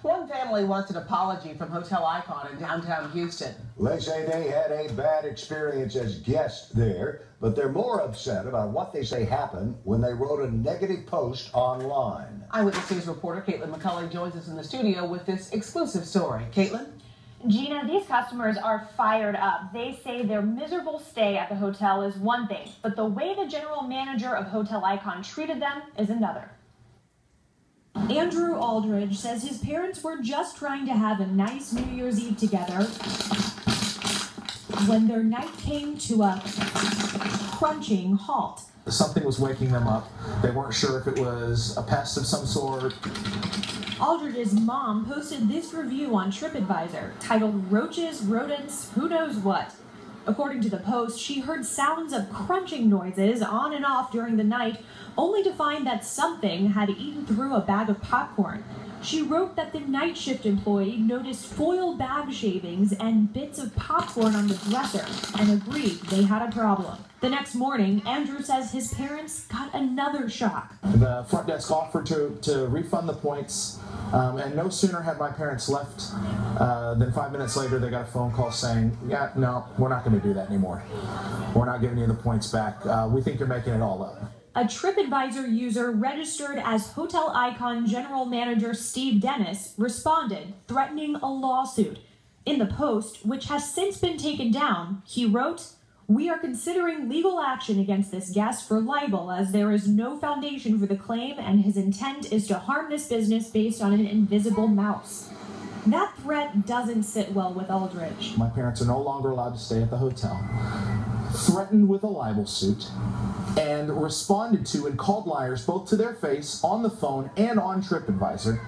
One family wants an apology from Hotel Icon in downtown Houston. They say they had a bad experience as guests there, but they're more upset about what they say happened when they wrote a negative post online. Eyewitness News reporter Caitlin McCulley joins us in the studio with this exclusive story. Caitlin? Gina, these customers are fired up. They say their miserable stay at the hotel is one thing, but the way the general manager of Hotel Icon treated them is another. Andrew Aldridge says his parents were just trying to have a nice New Year's Eve together when their night came to a crunching halt. Something was waking them up. They weren't sure if it was a pest of some sort. Aldridge's mom posted this review on TripAdvisor titled "Roaches, Rodents, Who Knows What." According to the post, she heard sounds of crunching noises on and off during the night, only to find that something had eaten through a bag of popcorn. She wrote that the night shift employee noticed foil bag shavings and bits of popcorn on the dresser and agreed they had a problem. The next morning, Andrew says his parents got another shock. The front desk offered to refund the points, and no sooner had my parents left than 5 minutes later they got a phone call saying, yeah, no, we're not going to do that anymore. We're not giving you the points back. We think you're making it all up. A TripAdvisor user registered as Hotel Icon General Manager Steve Dennis responded, threatening a lawsuit. In the post, which has since been taken down, he wrote, "We are considering legal action against this guest for libel as there is no foundation for the claim and his intent is to harm this business based on an invisible mouse." That threat doesn't sit well with Aldridge. My parents are no longer allowed to stay at the hotel. Threatened with a libel suit and responded to and called liars both to their face on the phone and on TripAdvisor.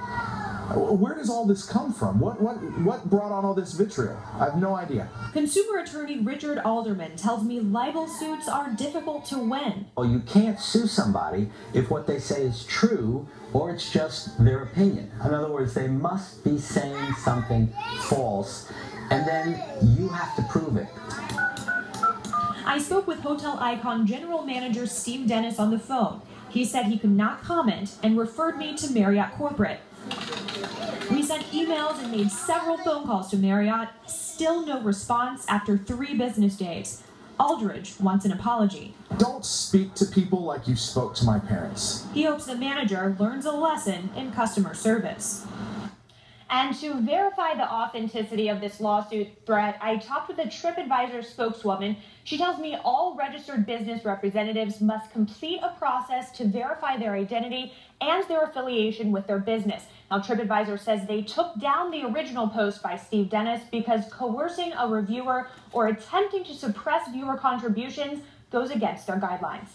Where does all this come from? What brought on all this vitriol? I have no idea. Consumer attorney Richard Alderman tells me libel suits are difficult to win. Well, you can't sue somebody if what they say is true or it's just their opinion. In other words, they must be saying something false, and then you have to prove it. I spoke with Hotel Icon General Manager Steve Dennis on the phone. He said he could not comment and referred me to Marriott Corporate. We sent emails and made several phone calls to Marriott. Still no response after 3 business days. Aldridge wants an apology. Don't speak to people like you spoke to my parents. He hopes the manager learns a lesson in customer service. And to verify the authenticity of this lawsuit threat, I talked with a TripAdvisor spokeswoman. She tells me all registered business representatives must complete a process to verify their identity and their affiliation with their business. Now, TripAdvisor says they took down the original post by Steve Dennis because coercing a reviewer or attempting to suppress viewer contributions goes against their guidelines.